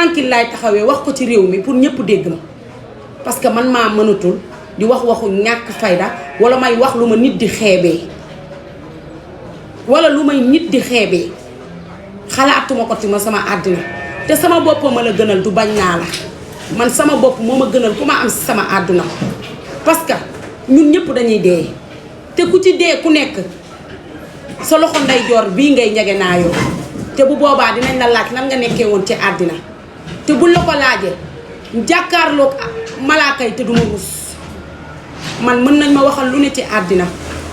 tranquille laay taxawee wax ko ci réew mi pour ñëpp dégg ma parce que man maa mënatul di wax waxu ñàkk fayda wala may wax lu ma nit di xeebee wala lu may nit di xeebee xalaatuma ko ci ma sama àddina te sama bopp ma la gënal du bañ naa la man sama bopp moo ma gënal ku ma am si sama àdduna parce que ñun ñëpp dañuy dee te ku ci dee ku nekk sa loxo ndeyjoor bii ngay njege naayoo te bu boobaa dinañ la laaj nan nga nekkee woon ci àddina te buñ la ko laajee jàkkaarloog malaaka yi te duma rus man mën nañ ma waxal lu ne ci àddina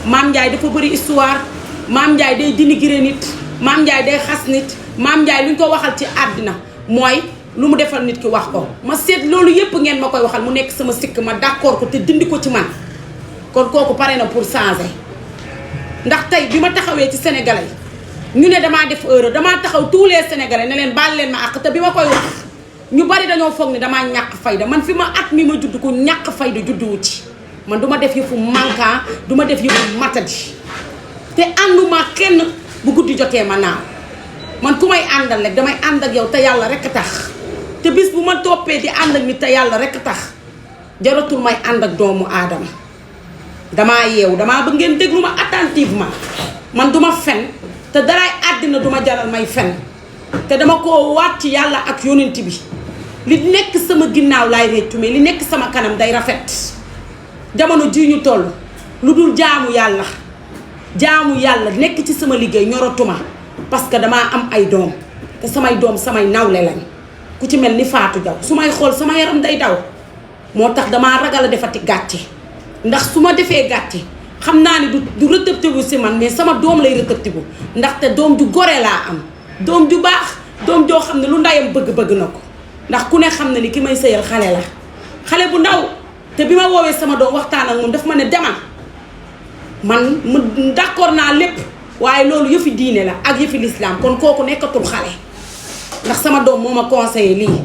Mame Ndiaye dafa bëri histoire Mame Ndiaye day dénigré nit Mame Ndiaye day xas nit Mame Ndiaye luñ ko waxal ci àddina mooy lu mu defal nit ki wax ko ma seet loolu yépp ngeen ma koy waxal mu nekk sama sikk ma d'accord ko te dindi ko ci man kon kooku pare na pour changer ndax tey bi ma taxawee ci sénégalais ñu ne damaa def erreur damaa taxaw tous les sénégalais ne leen baal leen ma àq te bi ma koy wax ñu bari dañoo foog ne damaa ñàkk fayda man fi ma at mi ma judd ko ñàkk fayda judduwu ci man duma def yëfu manquant duma def yëfu matadi te ànduma kenn bu guddi jotee ma naaw man ku may àndal rek damay ànd ak yow te yàlla rek a tax te bis bu ma toppee di ànd ak nit te yàlla rek a tax jaratul may ànd ak doomu aadama damaa yeewu damaa bëgg ngeen déglu ma attentivement man duma fen te daraay àddina duma jaral may fen te dama ko waat ci yàlla ak yonent bi li nekk sama ginnaaw laay réccu mais li nekk sama kanam day rafet jamono ji ñu toll lu dul jaamu yàlla nekk ci sama liggéey ñoratuma parce que damaa am ay doom te samay doom samay nawle lañ ku ci mel ni Fatou Diaw su may xool sama yaram day daw moo tax damaa ragal a defati gàcce ndax su ma defee gàcce xam naa ni du rëtëbtibu si man mais sama doom lay rëtëbtibu ndaxte doom ju gore laa am doom ju baax doom joo xam ne lu ndayam bëgg na ko ndax ku ne xam na ni ki may sëyal xale la xale bu ndaw te bi ma woowee sama doom waxtaan ak moom daf ma ne demal man d'accord naa lépp waaye loolu yëfi diine la ak yëfi lislaam kon kooku nekkatul xale ndax sama doom moo ma conseillé lii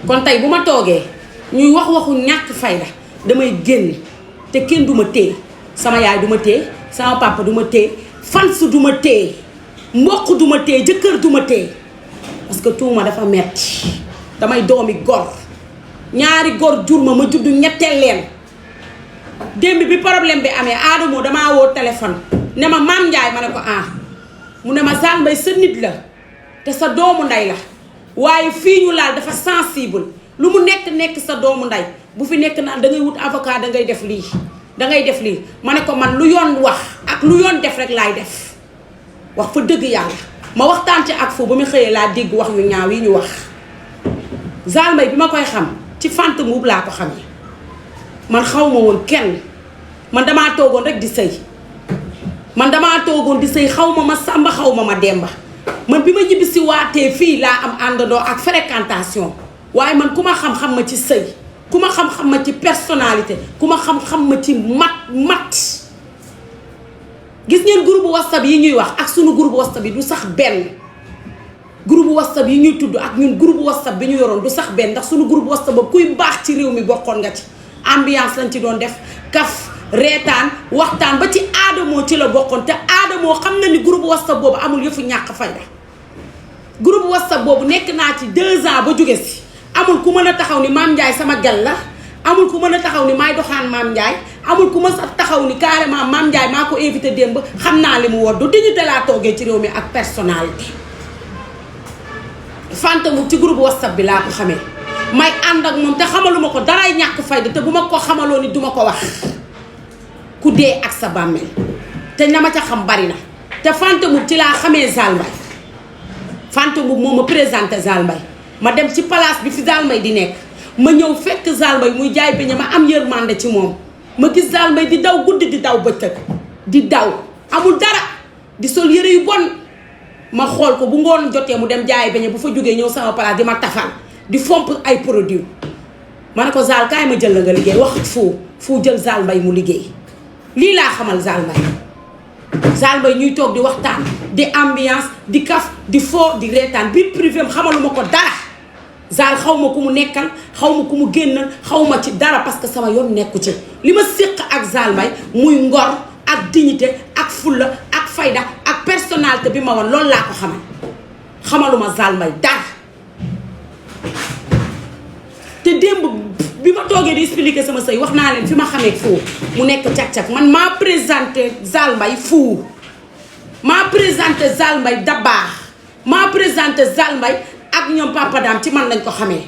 kon tey bu ma toogee ñuy wax waxu ñàkk fayda damay génn te kenn du ma téye sama yaay du ma téye sama papa du ma téye fans du ma téye mbokk du ma téye jëkkër du ma téye parce que tuuma dafa metti damay doomi gor ñaari gor jur ma juddu ñetteel leen démb bi problème bi amee Adamo damaa woo téléphone ne ma Mame Ndiaye ma ne ko mu ne ma Zale Mbaye sa nit la te sa doomu ndey la waaye fii ñu laal dafa sensible lu mu nekk sa doomu ndey bu fi nekk naan da ngay wut avocat da ngay def lii ma ne ko man lu yoon wax ak lu yoon def rek laay def wax fa dëgg yàlla ma waxtaan ci ak foofu ba mu xëyee laa dégg wax yu ñaaw yi ñu wax Zale Mbaye bi ma koy xam ci fant muub laa ko xamee man xaw ma woon kenn man damaa toogoon rek di sëy xaw ma sàmba xaw ma demba man bi ma ñibbi si waatee fii laa am àndandoo ak fréquentation waaye man ku ma xam-xam ma ci sëy ku ma xam-xam ma ci personnalité ku ma xam-xam ma ci mat gis ngeen groupe whatsapp yi ñuy wax ak sunu groupe whatsapp yi du sax benn groupe whatsapp yi ñuy tudd ak ñun groupe whatsapp bi ñu yoroon du sax benn ndax sunu groupe whatsapp boobu kuy baax ci réew mi bokkoon nga ci ambiance lañ ci doon def kaf reetaan waxtaan ba ci Adamo ci la bokkoon te Adamo xam na ni groupe whatsapp boobu amul yëfu ñàkk fayda groupe whatsapp boobu nekk naa ci 2 ans ba jóge si amul ku mën a taxaw ni Mame Ndiaye sama gel la amul ku mën a taxaw ni maay doxaan Mame Ndiaye amul ku mën a taxaw ni carrément Mame Ndiaye maa ko invité démb xam naa li mu war du dignité laa toogee ci réew mi ak personnalité fantamu ci groupe whatsapp bi laa ko xamee may ànd ak moom te xamaluma ko daray ñàkk fayda te bu ma ko xamaloo ni duma ko wax ku dee ak sa bàmmeel te na ma ca xam bari na te fantamu ci laa xamee Zale Mbaye fantamu moo ma présenté Zale Mbaye ma dem ci place bi fi Zale Mbaye di nekk ma ñëw fekk Zale Mbaye muy jaay beñe ma am yërmande ci moom ma gis Zale Mbaye di daw guddi di daw bëccëg di daw amul dara di sol yëre yu bon ma xool ko bu ngoon jotee mu dem jaay beñe bu fa jógee ñëw sama place di ma tafal di fomp ay produits ma ne ko Zale kaay ma jël la nga liggéey wax fu jël Zale Mbaye mu liggéey lii laa xamal Zale Mbaye ñuy toog di waxtaan di ambiance di kaf di foo di reetaan biir privé am xamaluma ko dara Zale xaw ma ku mu nekkal xaw ma ku mu génnal xaw ma ci dara parce que sama yoon nekku ci li ma séq ak Zale Mbaye muy ngor ak dignité ak fulla ak fayda ak personnalité bi ma woon loolu laa ko xamaluma Zale Mbaye dara te démb bi ma toogee di expliquer sama sëy wax naa leen fi ma xamee fou mu nekk cag-cag man maa présenté Zal Mbaye fou maa présenté Zal Mbaye dabaax maa présenté Zal Mbaye ak ñoom Papa Dame ci man lañ ko xamee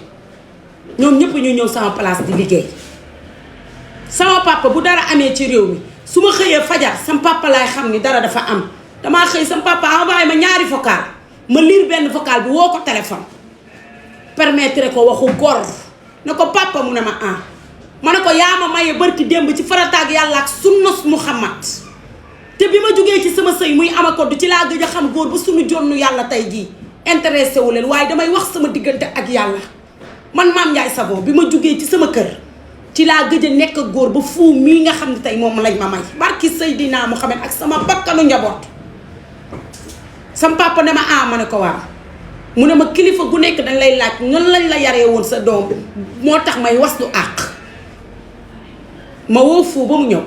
ñoom ñëpp ñu ñëw sama place di liggéey sama papa bu dara amee ci réew mi su ma xëyee fajar sama papa laay xam ni dara dafa am damaa xëy sama papa envoyé ma ñaari vocal ma lire benn vocal bi woo ko téléphone permettre ko waxu góor ne ko papa mu ne ma ah ma ne ko yaa ma maye barki démb ci farataag yàlla ak sunnas Muhammad te bi ma jógee ci sama sëy muy ama ko du ci laa gëj a xam góor ba suñu jonnu yàlla tey jii intéressé wu leen waaye damay wax sama diggante ak yàlla man Mame Ndiaye Savon bi ma jógee ci sama kër ci laa gëj a nekk góor ba fuu mii nga xam ne tey moom lañ ma may barki Seydina Muhammad ak sama bakkanu njaboot sama papa ne ma ah ma ne ko waaw mu ne ma kilifa gu nekk dañ lay laaj ñun lañ la yaree woon sa doom moo tax may was lu àq ma woo fuu ba mu ñëw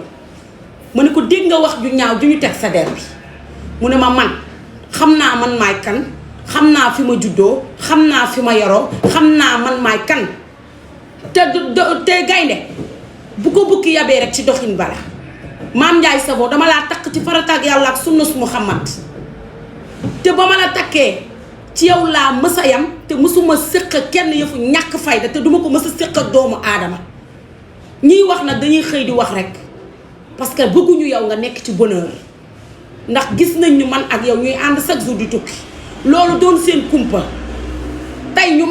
ma ne ko dégg nga wax ju ñaaw ju ñu teg sa der bi mu ne ma man xam naa man maay kan xam naa fi ma juddoo xam naa fi ma yoroo xam naa man maay kan te gaynde bu ko bukki yabee rek ci doxin bala Mame Ndiaye Savon dama laa takk ci farataag yàlla ak sunnas Muhammad te ba ma la takkee ci yow laa mës a yam te mësuma séq ak kenn yëfu ñàkk fayda te duma ko mës a séq ak doomu aadama ñiy wax nag dañuy xëy di wax rek parce que bëgguñu yow nga nekk ci bonheur ndax gis nañ ni man ak yow ñuy ànd chaque jour di tukki loolu doon seen kumpa tey ñu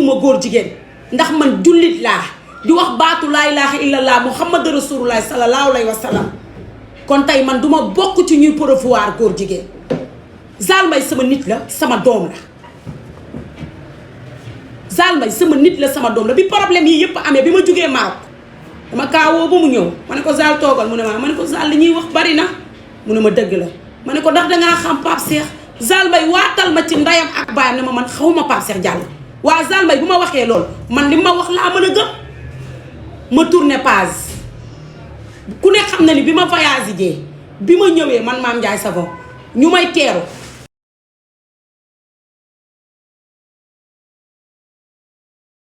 ma góor jigéen ndax man jullit laa di wax baatu laa ilaaha illallah muhammad rasulullah sallallahu alayhi wa sallam kon tey man duma bokk ci ñuy promouvoir góor jigéen Zal Mbaye sama nit la sama doom la Zal Mbaye sama nit la sama doom la bi problème yi yëpp amee bi ma jugee Maroc dama kaawoo ba mu ñëw ma ne ko Zal toogal mu ne ma ne ko Zal li ñuy wax bari na mu ne ma dëgg la ma ne ko ndax dangaa xam Pape Cheikh Zal Mbaye waatal ma ci ndeyam ak baayam ne ma man xawma Pape Cheikh Diallo waa Zal Mbaye bu ma waxee loolu man li ma wax laa mën a gëm ma tourné page ku ne xam na ni bi ma voyagé jee bi ma ñëwee man Mame Ndiaye Savon ñu may teeru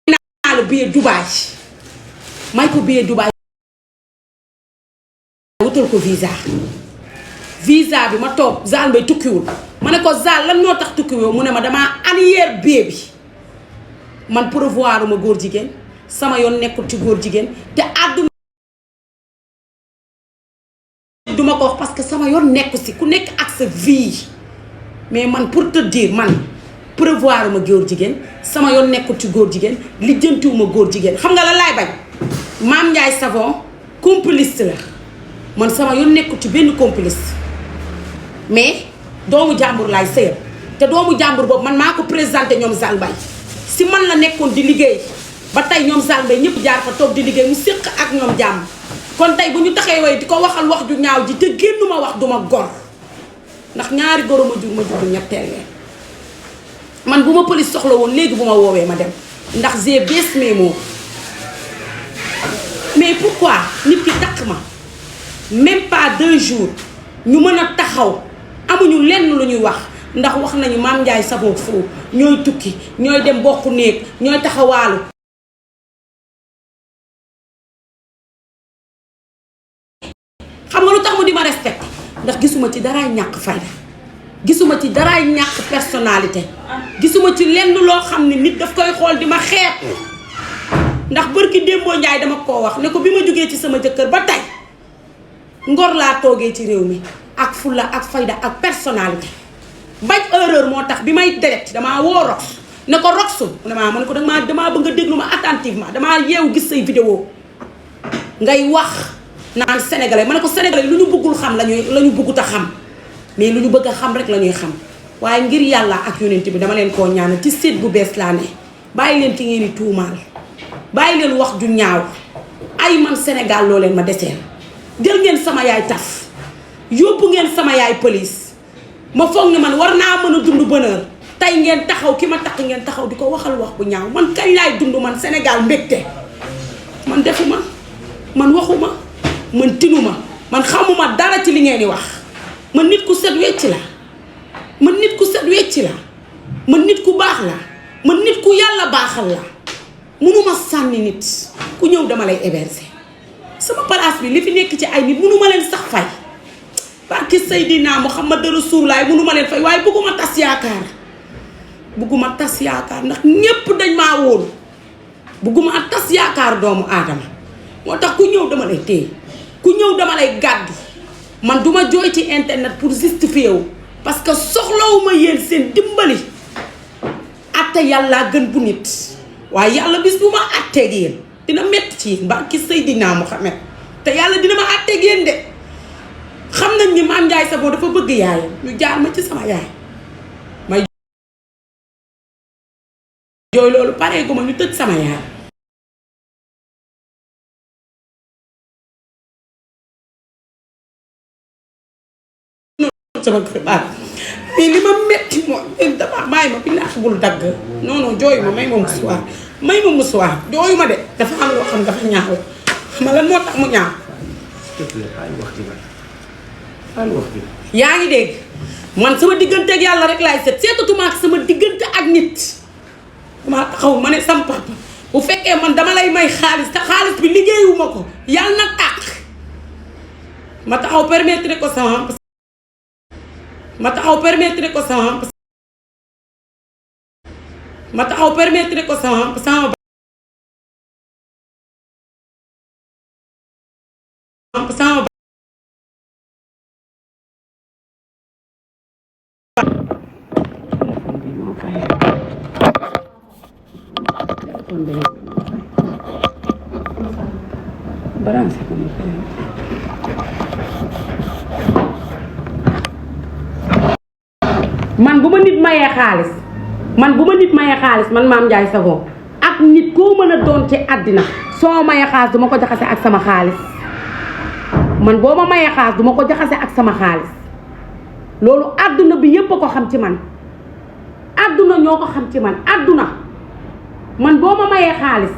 naa la billet Dubaï may ko billet Dubaï wutal ko visa bi ma toog Zal Mbaye tukkiwul ma ne ko Zal lan moo tax tukkiwul mu ne ma damaa annière billet bi man promouvoir ma góor jigéen sama yoon nekkul ci góor jigéen te àdduna duma ko wax parce que sama yoon nekku si ku nekk ak sa vie mais man pour te dire man promouvoir ma góor jigéen sama yoon nekkul ci góor jigéen lijjantiwuma góor jigéen xam nga la laay bañ Mame Ndiaye Savon complice la man sama yoon nekkul ci benn complice mais doomu jàmbur laay sëyal te doomu jàmbur boobu man maa ko présenté ñoom Zal Mbaye si man la nekkoon di liggéey ba tey ñoom Zal Mbaye ñëpp jaar fa toog di liggéey mu séq ak ñoom jàmm kon tey bu ñu taxee way di ko waxal wax ju ñaaw ji te génnuma wax duma gor ndax ñaari goro ma jur ñetteel leen man bu ma police soxla woon léegi bu ma woowee ma dem ndax j'ai baissé mes mots mais pourquoi nit ki takk ma même pas 2 jours ñu mën a taxaw amuñu lenn lu ñuy wax ndax wax nañu Mame Ndiaye Savon foofu ñooy tukki ñooy dem bokk néeg ñooy taxawaalu xam nga lu tax mu di ma respecté ndax gisuma ci daraay ñàkk fayda gisuma ci daraay ñàkk personnalité gisuma ci lenn loo xam ne nit daf koy xool di ma xeeb ndax bërki démboo Njaay dama koo wax ne ko bi ma jógee ci sama jëkkër ba tey ngor laa toogee ci réew mi ak fulla ak fayda ak personnalité bañ erreur moo tax bi may direct damaa woo Rox ne ko Roxu ma ne ko damaa bëgg nga déglu ma attentivement damaa yeewu gis say vidéo ngay wax naan sénégalais ma ne ko sénégalais lu ñu bëggul xam la ñu bëggut a xam mais lu ñu bëgg a xam rek la ñuy xam waaye ngir yàlla ak yonent bi dama leen koo ñaanal ci seet bu bees laa ne bàyyi leen ki ngeen di tuumaal bàyyi leen wax ju ñaaw ay man Sénégal loo leen ma deseel jël ngeen sama yaay taf yóbbu ngeen sama yaay police ma foog ne man war naa mën a dund bonheur tey ngeen taxaw ki ma takk ngeen taxaw di ko waxal wax bu ñaaw man kañ laay dund man Sénégal mbégte man defuma man waxuma man tinuma man xamuma dara ci li ngeen di wax man nit ku set wecc la man nit ku set wecc la man nit ku baax la man nit ku yàlla baaxal la munuma sànni nit ku ñëw dama lay héberger sama place bi li fi nekk ci ay nit munuma leen sax fay barki Seydina Muhammad Rasulullah munuma leen fay waaye bëgguma tas yaakaar bëgguma tas yaakaar ndax ñépp dañ maa wóolu bëgguma tas yaakaar doomu aadama moo tax ku ñëw dama lay téye ku ñëw dama lay gàddu man duma jooy ci internet pour justifier wu parce que soxlawuma yéen seen dimbali atte yàlla gën bu nit waaye yàlla bis bu ma atteeg yéen dina metti ci yéen barki Seydina Muhammad te yàlla dina ma atteeg yéen de xam nañ ni Mame Ndiaye Savon dafa bëgg yaayam ñu jaar ma ci sama yaay may jooy loolu pareegu ma ñu tëj sama yaay sama kër baat mais li ma metti mooy dama bàyyi ma bi laax bul dagg non jooyu ma may ma musuwaar jooyu ma de dafa am loo xam dafa ñaaw xam nga lan moo tax mu ñaaw yaa ngi dégg man sama diggante ak yàlla rek laay seet seetatuma ak sama diggante ak nit dama taxaw ma ne sama papa bu fekkee man dama lay may xaalis te xaalis bi liggéeyuma ko yàlla na tàq ma taxaw permettre ko sama ma taxaw permettre ko sama man bu ma nit mayee xaalis man Mame Ndiaye Savon ak nit koo mën a doon ci àddina soo mayee xaalis duma ko jaxase ak sama xaalis man boo ma mayee xaalis duma ko jaxase ak sama xaalis loolu àdduna bi yépp a ko xam ci man àdduna ñoo ko xam ci man àdduna man boo ma mayee xaalis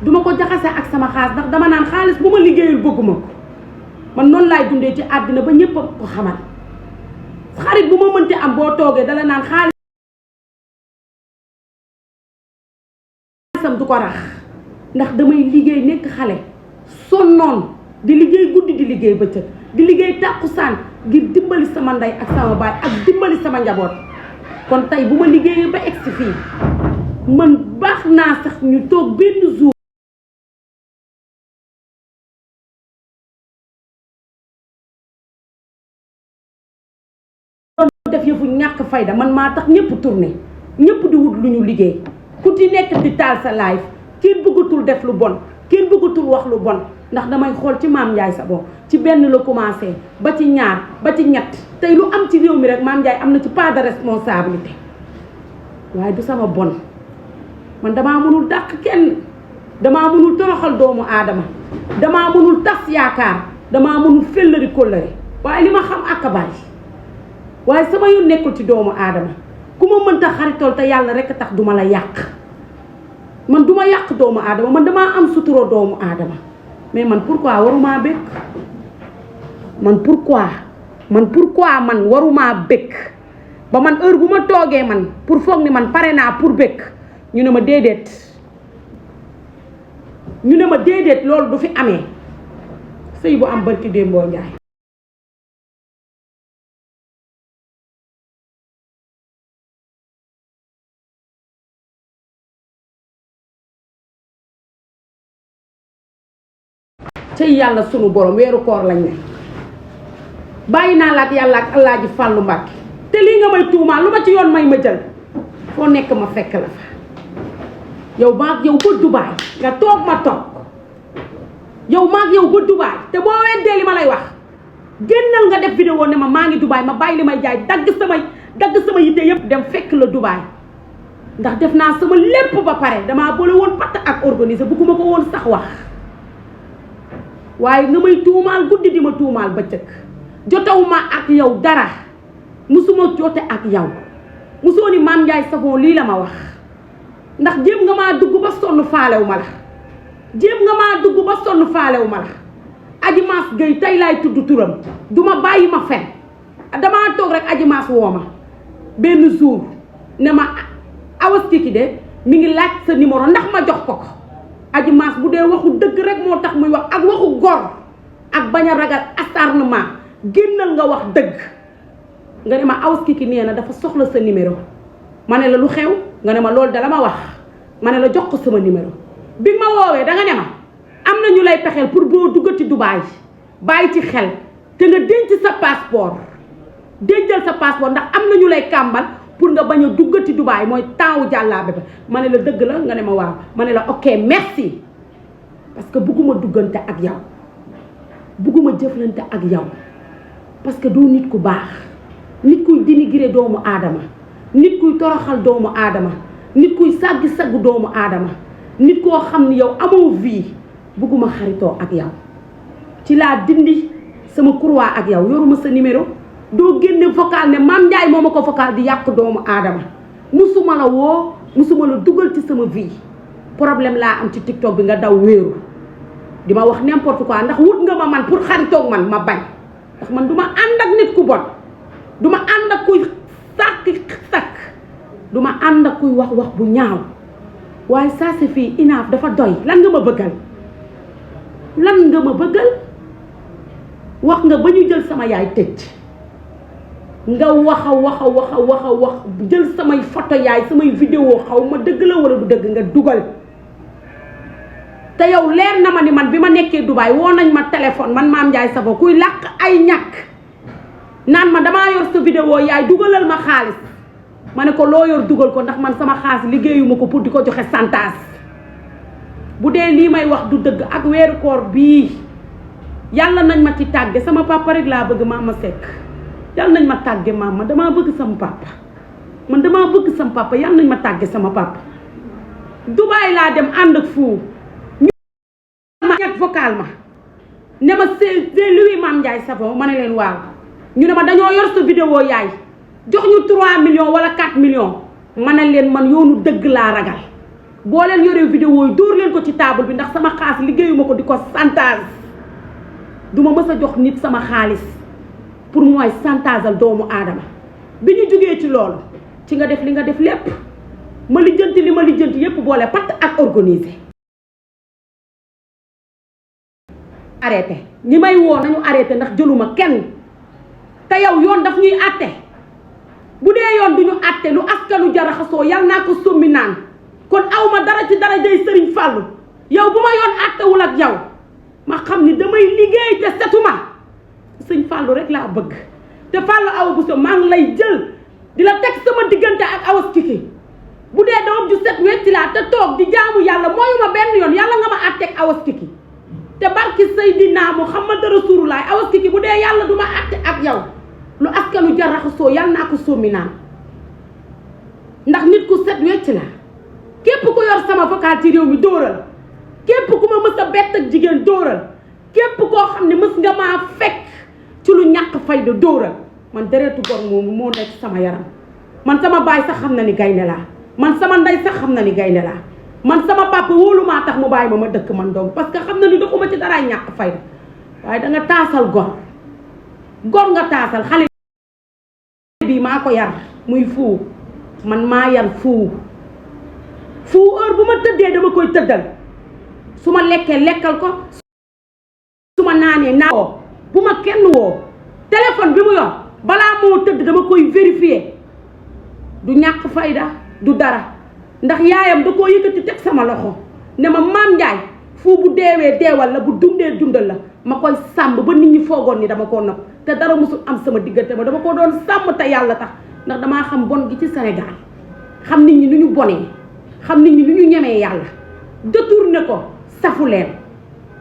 duma ko jaxase ak sama xaalis ndax dama naan xaalis bu ma liggéeyul bëgguma ko man noonu laay dundee ci àddina ba ñépp a ko xamal xarit bu ma mënti am boo toogee dala naan xaalisam du ko rax ndax damay liggéey nekk xale sonnoon di liggéey guddi di liggéey bëccëg di liggéey tàkkusaan ngir dimbali sama ndey ak sama baay ak dimbali sama njaboot kon tey bu ma liggéeyee ba egsi fii man baax naa sax ñu toog benn jour def yëfu ñàkk fayda man maa tax ñëpp tourné ñëpp di wut lu ñu liggéey ku ci nekk di taal sa live kenn bëggatul def lu bon kenn bëggatul wax lu bon ndax damay xool ci Mame Ndiaye Savon ci benn la commencé ba ci ñaar ba ci ñett tey lu am ci réew mi rek Mame Ndiaye am na ci part de responsabilité waaye du sama bon man damaa mënul dàq kenn damaa mënul toroxal doomu aadama damaa mënul tas yaakaar damaa mënul fellari kóllëre waaye li ma xam ak bari waaye sama yoon nekkul ci doomu aadama ku ma mënta xaritool te yàlla rek tax duma la yàq man duma yàq doomu aadama man damaa am sutura doomu aadama mais man pourquoi waruma bëgg man pourquoi man waruma bëgg ba man heure bu ma toogee man pour foog ni man pare naa pour bëgg ñu ne ma déedéet loolu du fi amee sëy bu am barki démboo njaay cëy yàlla sunu borom weeru koor lañ ne bàyyi naa la ak yàlla ak Alaaji Fàllu Mbàkke te lii nga may tuumaa lu ma ci yoon may ma jël foo nekk ma fekk la fa yow maag yow ba Dubaay nga toog ma toog yow maag yow ba Dubaay te boo weddee li ma lay wax génnal nga def vidéo ne ma maa ngi Dubaay ma bàyyi li may jaay dagg sama yitte yépp dem fekk la Dubaay ndax def naa sama lépp ba pare damaa boole woon patt ak organiser bëgguma ko woon sax wax waaye nga may tuumaal guddi di ma tuumaal bëccëg jotewuma ak yow dara musuma jote ak yow musoo ni Mame Ndiaye Savon lii la ma wax ndax jéem nga maa dugg ba sonn faalewu ma la jéem nga maa dugg ba sonn faalewu ma la Adji Mass Gueye tey laay tudd turam duma bàyyi ma fen damaa toog rek Adji Mass woo ma benn jour ne ma Awa Kiki de mi ngi laaj sa numéro ndax ma jox ko Adji Mass bu dee waxu dëgg rek moo tax muy wax ak waxu gor ak bañ a ragal acharnement génnal nga wax dëgg nga ne ma Awa Kiki nee na dafa soxla sa numéro ma ne la lu xew nga ne ma loolu da la ma wax ma ne la jox ko sama numéro bi ma woowee da nga ne ma am na ñu lay pexeel pour boo duggati Dubaï bàyyi ci xel te nga denc sa passeport dencal sa passeport ndax am na ñu lay kàmbal pour nga bañ a duggati Dubaï mooy taawu jàllaabe ba ma ne la dëgg la nga ne ma waaw ma ne la ok merci parce que bugguma duggante ak yow bugguma jëflante ak yow parce que doo nit ku baax nit kuy dénigrer doomu aadama nit kuy toroxal doomu aadama nit kuy saggu doomu aadama nit koo xam ni yow amoo vie bugguma xaritoo ak yow ci laa dindi sama croix ak yow yoruma sa numéro doo génne vocal ne Mame Ndiaye moo ma ko vocal di yàq doomu aadama musuma la woo musuma la dugal ci sama vie problème laa am ci TikTok bi nga daw wéeru di ma wax n'importe quoi ndax wut nga ma man pour xaritoog man ma bañ ndax man du ma ànd ak nit ku bon du ma ànd ak kuy sàkk du ma ànd ak kuy wax bu ñaaw waaye ça c'est fii inaaf dafa doy lan nga ma bëggal wax nga ba ñu jël sama yaay tëj nga wax jël samay photo yaay samay vidéo xaw ma dëgg la wala du dëgg nga dugal te yow leer na ma ni man bi ma nekkee Dubaï woo nañ ma téléphone man Mame Ndiaye Savon kuy làq ay ñàkk naan ma damaa yor sa vidéo yaay dugalal ma xaalis ma ne ko loo yor dugal ko ndax man sama xaalis liggéeyuma ko pour di ko joxe santaas bu dee lii may wax du dëgg ak weeru koor bii yàlla nañ ma ci tàgge sama papa rek laa bëgg Mama Seck yàlla nañ ma tàgge maam damaa bëgg sama papa man damaa bëgg sama papa yàlla nañ ma tàgge sama papa Dubaï laa dem ànd ak fu ñu ma ñett vocal ma ne ma c'est lui Mame Ndiaye Savon ma ne leen waaw ñu ne ma dañoo yor sa vidéo yaay jox ñu 3 millions wala 4 millions ma ne leen man yoonu dëgg laa ragal boo leen yoree vidéo yi dóor leen ko ci table bi ndax sama xaalis liggéeyuma ko di ko santage duma mës a jox nit sama xaalis pour mooy santaasal doomu aadama bi ñu jógee ci loolu ci nga def li nga def lépp ma lijjanti li ma lijjanti yépp boole patt ak organiser arrêté ñi may woo nañu arrêté ndax jëluma kenn te yow yoon daf ñuy àtte bu dee yoon du ñu àtte lu askanu jaraxasoo yal naa ko sommi naan kon awma dara ci dara jëy Sëriñ Fàllu yow bu ma yoon àttewul ak yow ma xam ni damay liggéey te setuma Sëñ Fàllu rek laa bëgg te Fàllu Awa Bousso maa ngi lay jël di la teg sama diggante ak Awa Kiki bu dee doom ju set wecci laa te toog di jaamu yàlla mooyuma benn yoon yàlla nga ma àtteeg Awa Kiki te barki Seydina Muhammad Rasulullah Awa Kiki bu dee yàlla du ma àtte ak yow lu askanu jaraxasoo yàlla naa ko sommi naan ndax nit ku set wecci la képp ku yor sama vocal ci réew mi dóoral képp ku ma mës a bett ak jigéen dóoral képp koo xam ne mës nga maa fekk ci lu ñàkk fayda dóoral man deretu gor moomu moo nekk sama yaram man sama baay sax xam na ni gaynde laa man sama ndey sax xam na ni gaynde laa man sama papa wóolu maa tax mu bàyyi ma dëkk man doom parce que xam na ni doxuma ci daraay ñàkk fayda waaye da nga taasal gor nga taasal xale bi maa ko yar muy fuu man maa yar fuu heure bu ma tëddee dama koy tëddal su ma lekkee lekkal ko su ma naanee naa bu ma kenn woo téléphone bi mu yor balaa moo tëdd dama koy vérifier du ñàkk fayda du dara ndax yaayam da koo yëkkati teg sama loxo ne ma Mame Ndiaye fu bu deewee deewal la bu dundee dundal la ma koy sàmm ba nit ñi foogoon ni dama koo nopp te dara musul am sama diggante ma dama ko doon sàmm te yàlla tax ndax damaa xam bon gi ci Sénégal xam nit ñi nu ñu bonee xam nit ñi nu ñu ñemee yàlla détourné ko safu leen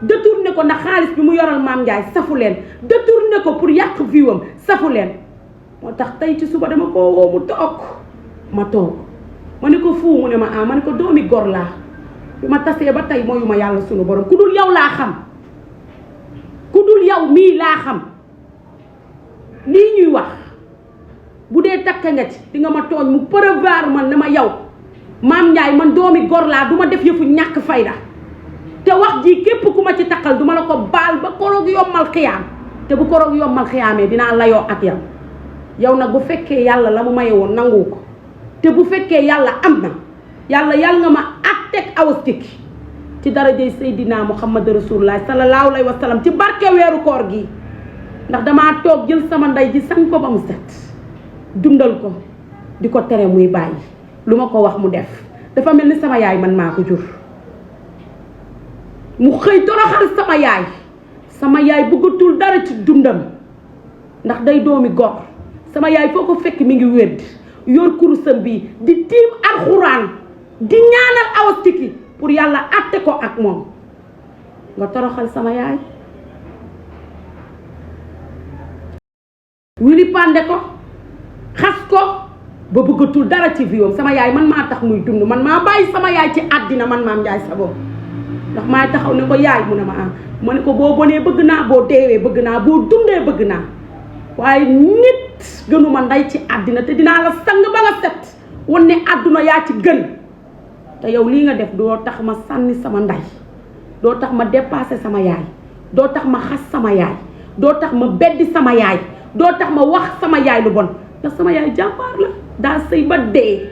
détourné ko ndax xaalis bi mu yoral Mame Ndiaye safu leen détourné ko pour yàq viwam safu leen moo tax tey ci suba dama koo woo mu toog ma toog ma ne ko fuu mu ne ma ah ma ne ko doomi gor laa bi ma tasee ba tey mooyu ma yàlla sunu borom ku dul yow laa xam mii laa xam lii ñuy wax bu dee takk nga ci di nga ma tooñ mu prévoir man ne ma yow Mame Ndiaye man doomi gor laa du ma def yëfu ñàkk fayda te wax ji képp ku ma ci takkal duma la ko baal ba koroog yombal xiyaam te bu koroog yombal xiyaamee dinaa layoo ak yow yow nag bu fekkee yàlla la mu maye woon nangu ko te bu fekkee yàlla am na yàlla nga ma àtteeg Awa Sticky ci darajay Seydina Muhammad Rasulullah sallallahu alayhi wa sallam ci barke weeru koor gi ndax damaa toog jël sama ndey ji sang ko ba mu set dundal ko di ko tere muy bàyyi lu ma ko wax mu def dafa mel ni sama yaay man maa ko jur mu xëy toroxal sama yaay bëggatul dara ci dundam ndax day doomi gor sama yaay foo ko fekk mi ngi wédd yor kurusam bi di tiim alxuraan di ñaanal Awa Sticky pour yàlla àtte ko ak moom nga toroxal sama yaay wili pande ko xas ko ba bëggatul dara ci viom sama yaay man maa tax muy dund man maa bàyyi sama yaay ci àddina man Mame Ndiaye Savon ndax maay taxaw ne ko yaay mu ne ma ne ko boo bonee bëgg naa boo deewee bëgg naa boo dundee bëgg naa waaye nit gënuma ndey ci àddina te dinaa la sang ba nga set wan ne àdduna yaa ci gën te yow lii nga def doo tax ma sànni sama ndey doo tax ma dépassé sama yaay doo tax ma xas sama yaay doo tax ma beddi sama yaay doo tax ma wax sama yaay lu bon ndax sama yaay jàmbaar la daa sëy ba dee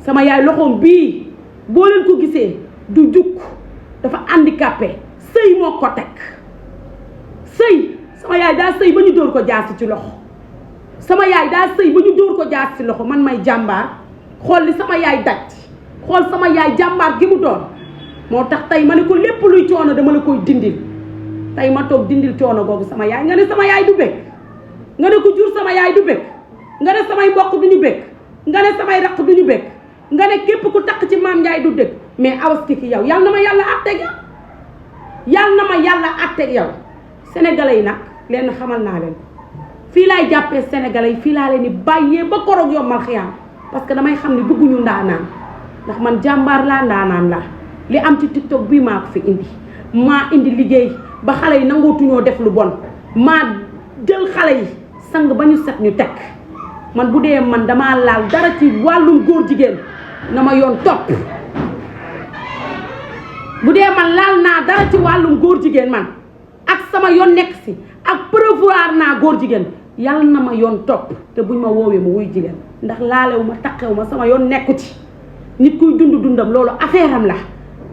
sama yaay loxoom bii boo leen ko gisee du jukk dafa handicapé sëy moo ko teg sëy sama yaay daa sëy ba ñu dóor ko jaasi ci loxo sama yaay daa sëy ba ñu dóor ko jaasi ci loxo man may jàmbaar xool li sama yaay daj xool sama yaay jàmbaar gi mu doon moo tax tey ma ne ko lépp luy coono dama la koy dindil tey ma toog dindil coono googu sama yaay nga ne sama yaay du bëgg nga ne ko jur sama yaay du bëgg nga ne samay mbokk duñu bëgg nga ne samay raq duñu bëgg nga ne képp ku takk ci Mame Ndiaye du dëgg mais Awa Sticky yow yal na ma yàlla àtteeg yow yal na ma yàlla àtteeg yow sénégalais yi nag leen xamal naa leen fii laay jàppee sénégalais yi fii laa leen di bàyyee ba koroog yombal xiyaam parce que damay xam ne bëgguñu ndaanaan ndax man jàmbaar laa ndaanaan laa li am ci TikTok bii maa ko fi indi maa indi liggéey ba xale yi nangootuñoo def lu bon maa jël xale yi sang ba ñu set ñu teg man bu dee man damaa laal dara ci wàllum góor jigéen na ma yoon topp bu dee man laal naa dara ci wàllum góor jigéen man ak sama yoon nekk si ak prévoir naa góor jigéen yàlla na ma yoon topp te buñ ma woowee ma wuy jigéen ndax laalewu ma taqewu ma sama yoon nekku ci nit kuy dund dundam loolu affaire am la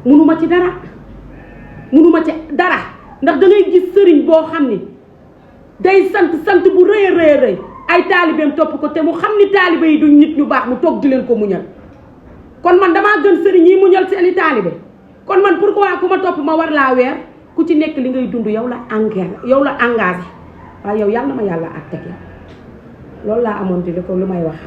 munuma ci dara ndax da ngay gis sëriñ boo xam ni day sant bu rëy a rëy ay taalibeem topp ko te mu xam ni taalibe yi duñ nit ñu baax mu toog di leen ko muñal kon man damaa gën sëriñ yi muñal seeni taalibe kon man pourquoi ku ma topp ma war laa weer ku ci nekk li ngay dund yow la engagé waaye yow yàlla na ma yàlla àtteeg loolu laa amoon di li ko lu may wax